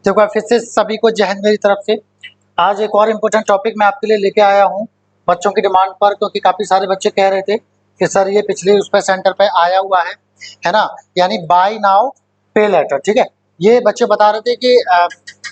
देखो फिर से सभी को जय हिंद मेरी तरफ से। आज एक और इम्पोर्टेंट टॉपिक मैं आपके लिए लेके आया हूँ बच्चों की डिमांड पर, क्योंकि काफ़ी सारे बच्चे कह रहे थे कि सर ये पिछले उस पर सेंटर पे आया हुआ है ना, यानी बाय नाउ पे लेटर। ठीक है, ये बच्चे बता रहे थे कि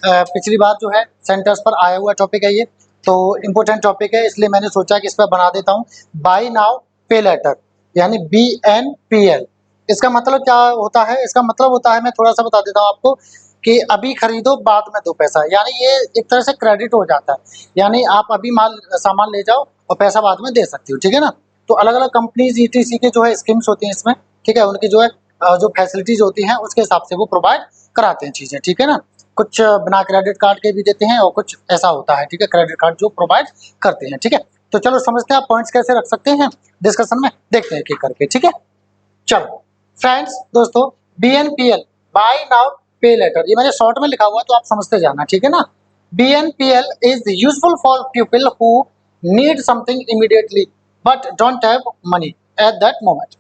पिछली बार जो है सेंटर्स पर आया हुआ टॉपिक है ये, तो इम्पोर्टेंट टॉपिक है, इसलिए मैंने सोचा कि इस पर बना देता हूँ बाय नाउ पे लेटर, यानी BNPL। इसका मतलब क्या होता है? इसका मतलब होता है, मैं थोड़ा सा बता देता हूँ आपको, कि अभी खरीदो बाद में दो पैसा, यानी ये एक तरह से क्रेडिट हो जाता है, यानी आप अभी माल सामान ले जाओ और पैसा बाद में दे सकते हो। ठीक है ना, तो अलग अलग कंपनीज ETC के जो है स्कीम्स होती हैं इसमें। ठीक है, उनकी जो है जो फैसिलिटीज होती हैं उसके हिसाब से वो प्रोवाइड कराते हैं चीजें। ठीक है ना, कुछ बिना क्रेडिट कार्ड के भी देते हैं और कुछ ऐसा होता है, ठीक है, क्रेडिट कार्ड जो प्रोवाइड करते हैं। ठीक है, तो चलो समझते हैं आप पॉइंट्स कैसे रख सकते हैं डिस्कशन में, देखते हैं एक एक करके। ठीक है, चलो फ्रेंड्स दोस्तों, BNPL bye now pay letter, ये मैंने शॉर्ट में लिखा हुआ है तो आप समझते जाना। ठीक है ना, BNPL is useful for people who need something immediately but don't have money at that moment.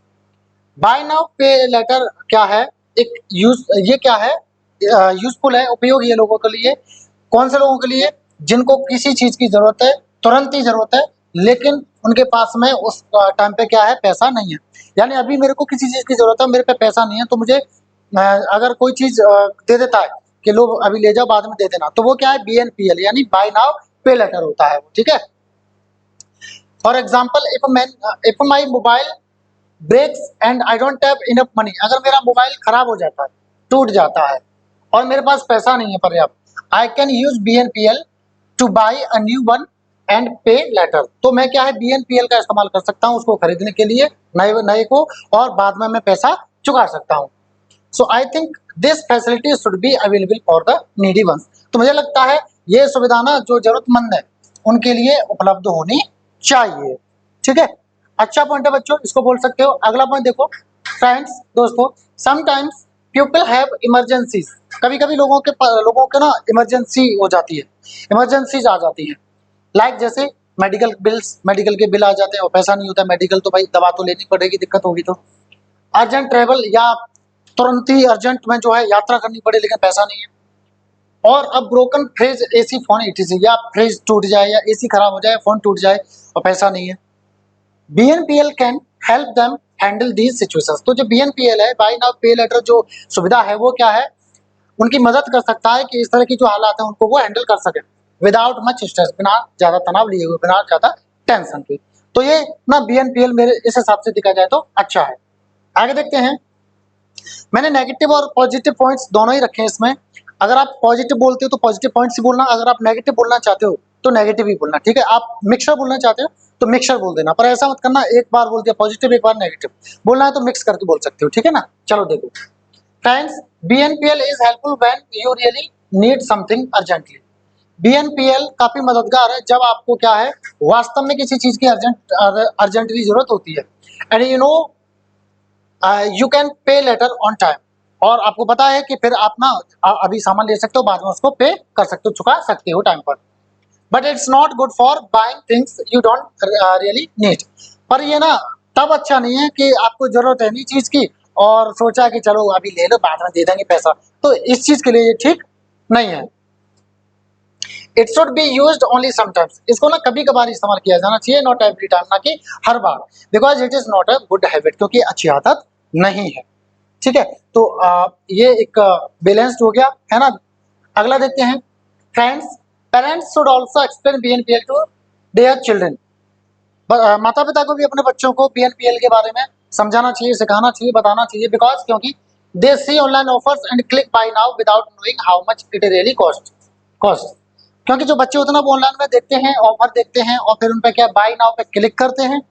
Buy now pay later क्या है? एक ये क्या है? यूजफुल है, उपयोगी है लोगों के लिए। कौन से लोगों के लिए? जिनको किसी चीज की जरूरत है, तुरंत ही जरूरत है, लेकिन उनके पास में उस टाइम पे क्या है, पैसा नहीं है। यानी अभी मेरे को किसी चीज की जरूरत है, मेरे पे पैसा नहीं है, तो मुझे अगर कोई चीज दे देता है कि लो अभी ले जाओ बाद में दे देना, तो वो क्या है? BNPL यानी बाय नाउ पे लेटर होता है। ठीक है, for example if my mobile breaks and I don't have enough money, अगर मेरा मोबाइल खराब हो जाता है, टूट जाता है और मेरे पास पैसा नहीं है पर्याप्त, I can use BNPL two by a new one and पे लेटर। तो मैं क्या है, BNPL का इस्तेमाल कर सकता हूँ उसको खरीदने के लिए, नए नए को, और बाद में मैं पैसा चुका सकता हूँ। So I think this facility should be available for the needy ones. तो मुझे लगता है ये सुविधा ना जो जरूरतमंद है उनके लिए उपलब्ध होनी चाहिए। ठीक है, अच्छा पॉइंट है बच्चों, इसको बोल सकते हो। अगला पॉइंट देखो फ्रेंड्स दोस्तों, समटाइम्स पीपल हैव इमरजेंसीज, कभी कभी लोगों के ना इमरजेंसी हो जाती है, इमरजेंसीज आ जाती है। लाइक जैसे मेडिकल बिल्स, मेडिकल के बिल आ जाते हैं और पैसा नहीं होता मेडिकल, तो भाई दवा तो लेनी पड़ेगी, दिक्कत होगी। तो अर्जेंट ट्रेवल, या तुरंत ही अर्जेंट में जो है यात्रा करनी पड़े लेकिन पैसा नहीं है। और अब broken fridge, AC phone ETC, या फ्रिज टूट जाए या AC खराब हो जाए, फोन टूट जाए और पैसा नहीं है, BNPL can help them handle these situations. तो जो BNPL है, बाय नाउ पे लेटर जो सुविधा है, वो क्या है, उनकी मदद कर सकता है कि इस तरह की जो हालात है उनको वो हैंडल कर सके विदाउट मच स्ट्रेस, बिना ज्यादा तनाव लिए हुए, बिना ज्यादा टेंशन के। तो ये ना BNPL मेरे इस हिसाब से देखा जाए तो अच्छा है। आगे देखते हैं, मैंने नेगेटिव और पॉजिटिव पॉइंट्स दोनों ही रखे हैं इसमें। अगर आप पॉजिटिव बोलते हो तो पॉजिटिव पॉइंट्स ही बोलना, अगर आप नेगेटिव बोलना चाहते हो तो नेगेटिव ही बोलना। ठीक है, आप मिक्सर बोलना चाहते हो तो मिक्सर बोल देना, पर ऐसा मत करना एक बार बोल दिया पॉजिटिव एक बार नेगेटिव, बोलना है तो मिक्स करके बोल सकते हो। ठीक है ना, चलो देखो friends, BNPL is helpful when you really need something urgently. BNPL काफी मददगार है जब आपको क्या है, वास्तव में किसी चीज की अर्जेंटली जरूरत होती है, and you know you can pay later on time, और आपको पता है कि फिर आप ना अभी सामान ले सकते हो, बाद में उसको पे कर सकते हो, चुका सकते हो टाइम पर। But it's not good for buying things you don't really need. पर ये ना तब अच्छा नहीं है कि आपको जरूरत है नहीं चीज की और सोचा कि चलो अभी ले लो बाद में दे देंगे पैसा, तो इस चीज के लिए ये ठीक नहीं है। It should be used only sometimes, इसको ना कभी कभार इस्तेमाल किया जाना चाहिए, नॉट एवरी टाइम, ना कि हर बार, because it is not a good habit, क्योंकि अच्छी आदत नहीं है। ठीक है, तो ये एक बैलेंस्ड हो गया है ना। अगला देखते हैं friends, parents should also explain BNPL to their children. माता पिता को भी अपने बच्चों को BNPL के बारे में समझाना चाहिए, सिखाना चाहिए, बताना चाहिए, बिकॉज क्योंकि they see online offers and click buy now without knowing how much it really cost. क्योंकि जो बच्चे होते हैं वो ऑनलाइन में देखते हैं, ऑफर देखते हैं और फिर उन पे क्या, बाय नाउ पे क्लिक करते हैं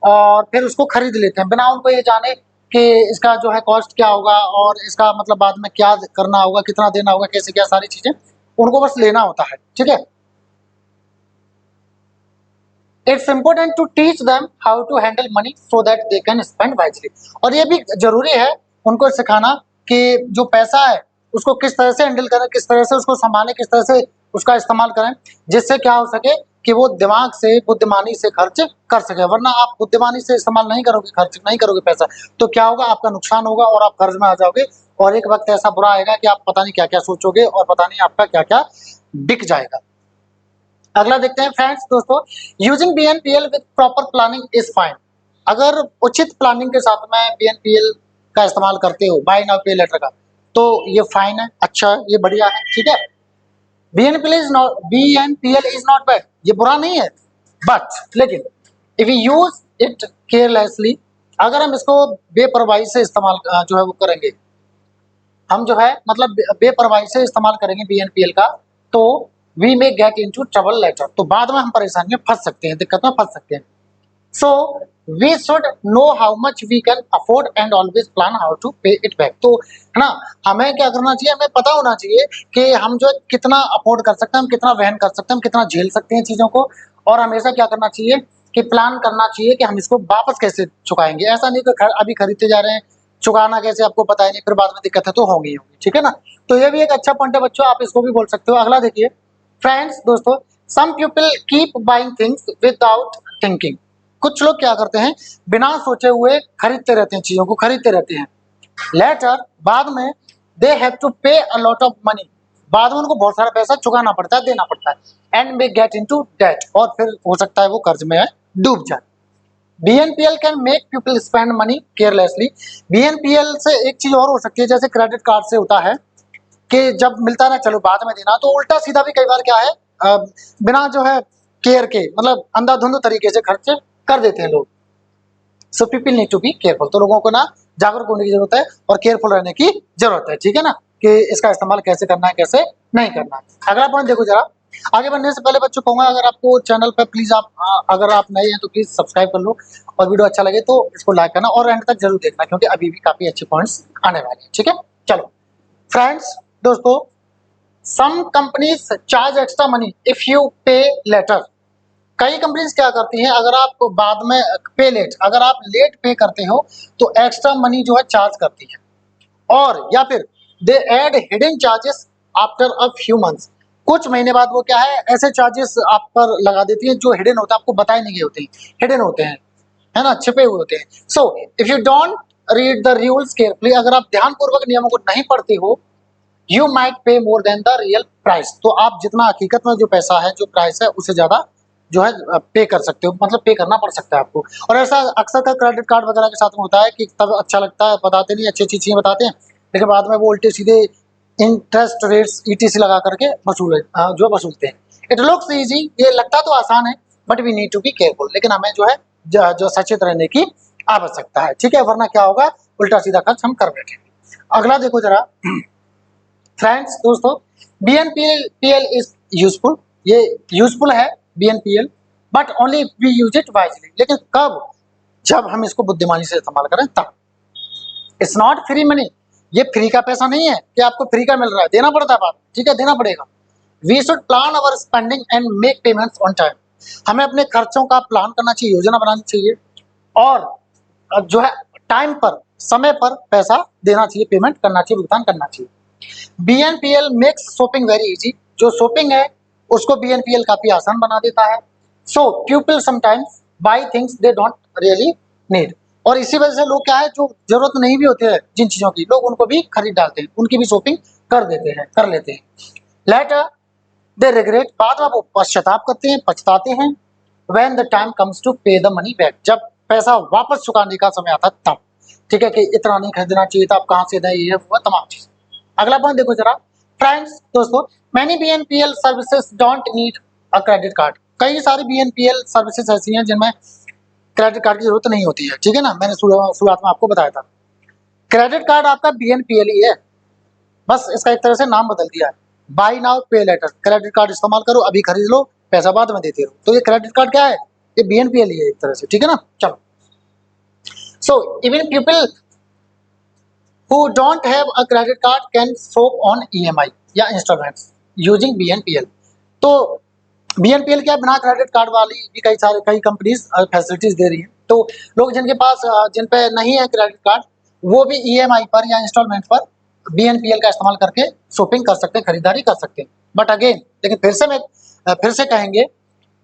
और फिर उसको खरीद लेते हैं बिना उनको ये जाने कि इसका जो है कॉस्ट क्या होगा और इसका मतलब बाद में क्या करना होगा, कितना देना होगा, कैसे क्या, सारी चीजें उनको बस लेना होता है। ठीक है, it's important to teach them how to handle money so that they can spend wisely. और ये भी जरूरी है उनको सिखाना कि जो पैसा है उसको किस तरह से हैंडल करें, किस तरह से उसको संभालें, किस तरह से उसका इस्तेमाल करें, जिससे क्या हो सके कि वो दिमाग से, बुद्धिमानी से खर्च कर सके। वरना आप बुद्धिमानी से इस्तेमाल नहीं करोगे, खर्च नहीं करोगे पैसा, तो क्या होगा, आपका नुकसान होगा और आप कर्ज में आ जाओगे और एक वक्त ऐसा बुरा आएगा कि आप पता नहीं क्या क्या सोचोगे और पता नहीं आपका क्या क्या बिक जाएगा। अगला देखते हैं फ्रेंड्स दोस्तों, using BNPL with proper planning is fine. अगर उचित प्लानिंग के साथ में बीएनपीएल का इस्तेमाल करते हो, बाय नाउ पे लेटर का, तो ये फाइन है, अच्छा है, ये बढ़िया है, ठीक है। बीएनपीएल इज नॉट बैड, ये बुरा नहीं है, बट लेकिन if you use it carelessly, अगर हम इसको बेपरवाही से इस्तेमाल जो है वो करेंगे, हम जो है मतलब बेपरवाही से इस्तेमाल करेंगे बीएनपीएल का, तो we may get into trouble later, तो बाद में हम परेशानी में फंस सकते हैं, दिक्कत में फंस सकते हैं। So we should know how much we can afford and always plan how to pay it back. तो है ना, हमें क्या करना चाहिए, हमें पता होना चाहिए कि हम जो कितना अफोर्ड कर सकते हैं, हम कितना वहन कर सकते हैं, हम कितना झेल सकते हैं चीज़ों को, और हमेशा क्या करना चाहिए कि प्लान करना चाहिए कि हम इसको वापस कैसे चुकाएंगे। ऐसा नहीं कि अभी खरीदते जा रहे हैं, चुकाना कैसे आपको पता ही नहीं, फिर बाद में दिक्कत है तो होंगी होंगी, ठीक है ना। तो ये भी एक अच्छा पॉइंट है बच्चों, आप इसको भी बोल सकते हो। अगला देखिए फ्रेंड्स दोस्तों, some people keep buying things without thinking. कुछ लोग क्या करते हैं, बिना सोचे हुए खरीदते रहते हैं, चीजों को खरीदते रहते हैं। लेटर, बाद में, दे हैव टू पे अ लॉट ऑफ मनी, बाद में उनको बहुत सारा पैसा चुकाना पड़ता है, देना पड़ता है। And may get into debt, और फिर हो सकता है वो कर्ज में डूब जाए। BNPL can make people spend money carelessly. BNPL से एक चीज और हो सकती है, जैसे क्रेडिट कार्ड से होता है कि जब मिलता ना चलो बाद में देना, तो उल्टा सीधा भी कई बार क्या है, बिना जो है केयर के, मतलब अंधाधुंध तरीके से खर्च कर देते हैं लोग। So people need to be careful, तो लोगों को ना जागरूक होने की जरूरत है और केयरफुल रहने की जरूरत है, ठीक है ना, कि इसका इस्तेमाल कैसे करना है, कैसे नहीं करना है। अगला पॉइंट देखो जरा, आगे बढ़ने से पहले बच्चों कहूंगा, अगर आपको चैनल पर प्लीज आप अगर आप नए हैं तो प्लीज सब्सक्राइब कर लो, और वीडियो अच्छा लगे तो इसको लाइक करना और एंड तक जरूर देखना, क्योंकि अभी भी काफी अच्छे पॉइंट्स आने वाले हैं, ठीक है। चलो फ्रेंड्स दोस्तों, some companies charge extra money if you pay later. कई कंपनीज क्या करती हैं, अगर आप बाद में पे लेट, अगर आप लेट पे करते हो तो एक्स्ट्रा मनी जो है चार्ज करती है, और या फिर they add hidden charges after a few months. कुछ महीने बाद वो क्या है, ऐसे चार्जेस आप पर लगा देती है जो हिडन होता है, आपको बताए नहीं गए होते हैं, हिडन होते हैं, है ना, छिपे हुए होते हैं। So if you don't read the rules carefully, अगर आप ध्यानपूर्वक नियमों को नहीं पढ़ते हो, यू माइट पे more than the real price, तो आप जितना हकीकत में जो पैसा है, जो प्राइस है, उससे ज्यादा जो है पे कर सकते हो, मतलब पे करना पड़ सकता है आपको। और ऐसा अक्सर का क्रेडिट कार्ड वगैरह के साथ में होता है कि तब अच्छा लगता है, बताते नहीं, अच्छी अच्छी चीजें बताते हैं, लेकिन बाद में वो उल्टे सीधे इंटरेस्ट रेट्स ईटीसी लगा करके जो वसूलते हैं। इट लुक्स इजी, ये लगता तो आसान है, but we need to be careful, लेकिन हमें जो है जो सचेत रहने की आवश्यकता है, ठीक है, वरना क्या होगा, उल्टा सीधा खर्च हम कर बैठे। अगला देखो जरा फ्रेंड्स दोस्तों, बीएनपीएल इज यूजफुल, ये यूजफुल है BNPL, but only if we use it wisely, लेकिन कब, जब हम इसको बुद्धिमानी से इस्तेमाल करें तब। इट्स नॉट फ्री मनी, ये फ्री का पैसा नहीं है कि आपको फ्री का मिल रहा है, देना पड़ता है बात, ठीक है, देना पड़ेगा। We should plan our spending and make payments on time. हमें अपने खर्चों का प्लान करना चाहिए, योजना बनानी चाहिए, और जो है टाइम पर, समय पर पैसा देना चाहिए, पेमेंट करना चाहिए, भुगतान करना चाहिए। BNPL makes shopping very easy, जो शॉपिंग है उसको बीएनपीएल काफी आसान बना देता है। So people sometimes buy things they don't really need, और इसी वजह से लोग क्या है, जो जरूरत नहीं भी होते हैं जिन चीजों की, लोग उनको भी खरीद डालते हैं, उनकी भी शॉपिंग कर देते हैं, कर लेते हैं। लेटर दे रिग्रेट, बाद में वो पश्चाताप करते हैं, पछताते हैं। When the time comes to pay the money back, जब पैसा वापस चुकाने का समय आता तब, ठीक है, कि इतना नहीं खरीदना चाहिए था, आप कहाँ से नहीं, ये हुआ तमाम चीज। अगला पॉइंट देखो जरा फ्रेंड्स दोस्तों, many BNPL services don't need a credit card. कई सारी बीएनपीएल सर्विसेज ऐसी हैं जिनमें क्रेडिट कार्ड की जरूरत नहीं होती है, ठीक है ना, मैंने शुरुआत में आपको बताया था। क्रेडिट कार्ड आपका बीएनपीएल ही है, बस इसका एक तरह से नाम बदल दिया है। Bye now pay letter, credit card इस्तेमाल करो, अभी खरीद लो, पैसा बाद में देते रहो, तो ये क्रेडिट कार्ड क्या है, ये बीएनपीएल ही है एक तरह से, ठीक है ना। चलो, so even people who don't have a credit card can shop on EMI या इंस्टॉलमेंट्स यूजिंग BNPL। तो BNPL क्या, बिना क्रेडिट कार्ड वाली भी कई कंपनीज फैसिलिटीज दे रही हैं, तो लोग जिनके पास जिन पे नहीं है क्रेडिट कार्ड, वो भी EMI पर या इंस्टॉलमेंट पर BNPL का इस्तेमाल करके शॉपिंग कर सकते हैं, खरीदारी कर सकते हैं। बट अगेन, लेकिन फिर से कहेंगे,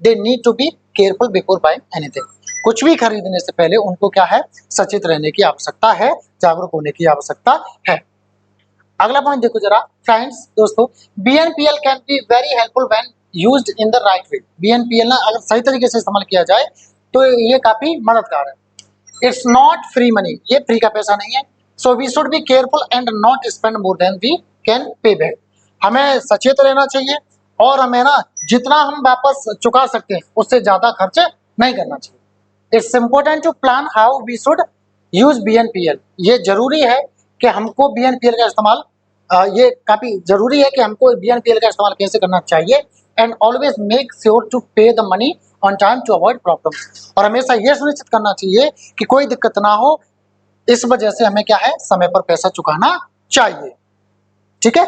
they need to be careful before buying anything. कुछ भी खरीदने से पहले उनको क्या है, सचेत रहने की आवश्यकता है, जागरूक होने की आवश्यकता है। अगला पॉइंट देखो जरा फ्रेंड्स दोस्तों, BNPL can be very helpful when used in the right way. BNPL ना अगर सही तरीके से इस्तेमाल किया जाए तो ये काफी मददगार है। इट्स नॉट फ्री मनी, ये फ्री का पैसा नहीं है। So we should be careful and not spend more than we can pay back. हमें सचेत रहना चाहिए और हमें ना जितना हम वापस चुका सकते हैं उससे ज्यादा खर्च नहीं करना चाहिए। It's important to plan how we should use BNPL. ये जरूरी है कि हमको बीएनपीएल का इस्तेमाल ये काफी जरूरी है कि हमको बीएनपीएल का इस्तेमाल कैसे करना चाहिए। And always make sure to pay the money on time to avoid problem. और हमेशा ये सुनिश्चित करना चाहिए कि कोई दिक्कत ना हो, इस वजह से हमें क्या है समय पर पैसा चुकाना चाहिए। ठीक है।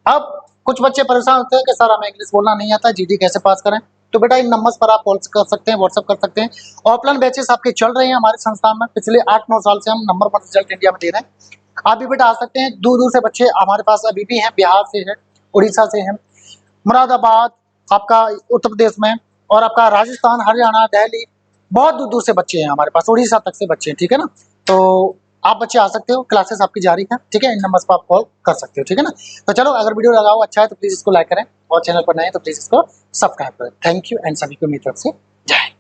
अब कुछ बच्चे परेशान होते हैं कि सर हमें इंग्लिश बोलना नहीं आता, जीडी कैसे पास करें। तो बेटा इन नंबर्स पर आप कॉल कर सकते हैं, व्हाट्सएप कर सकते हैं। ऑफलाइन बैचेस आपके चल रहे हैं हमारे संस्थान में, पिछले 8-9 साल से हम नंबर 1 रिजल्ट इंडिया में दे रहे हैं। आप भी बेटा आ सकते हैं। दूर दूर से बच्चे हमारे पास अभी भी हैं, बिहार से है, उड़ीसा से हैं, मुरादाबाद आपका उत्तर प्रदेश में, और आपका राजस्थान, हरियाणा, दिल्ली, बहुत दूर दूर से बच्चे हैं हमारे पास, उड़ीसा तक से बच्चे हैं। ठीक है ना। तो आप बच्चे आ सकते हो, क्लासेस आपकी जारी है। ठीक है, इन नंबर्स पर आप कॉल कर सकते हो। ठीक है ना। तो चलो, अगर वीडियो लगा हो अच्छा है तो प्लीज इसको लाइक करें और चैनल पर नए हैं तो प्लीज इसको सब्सक्राइब करें। थैंक यू एंड सभी को मेरी तरफ से जय हिंद।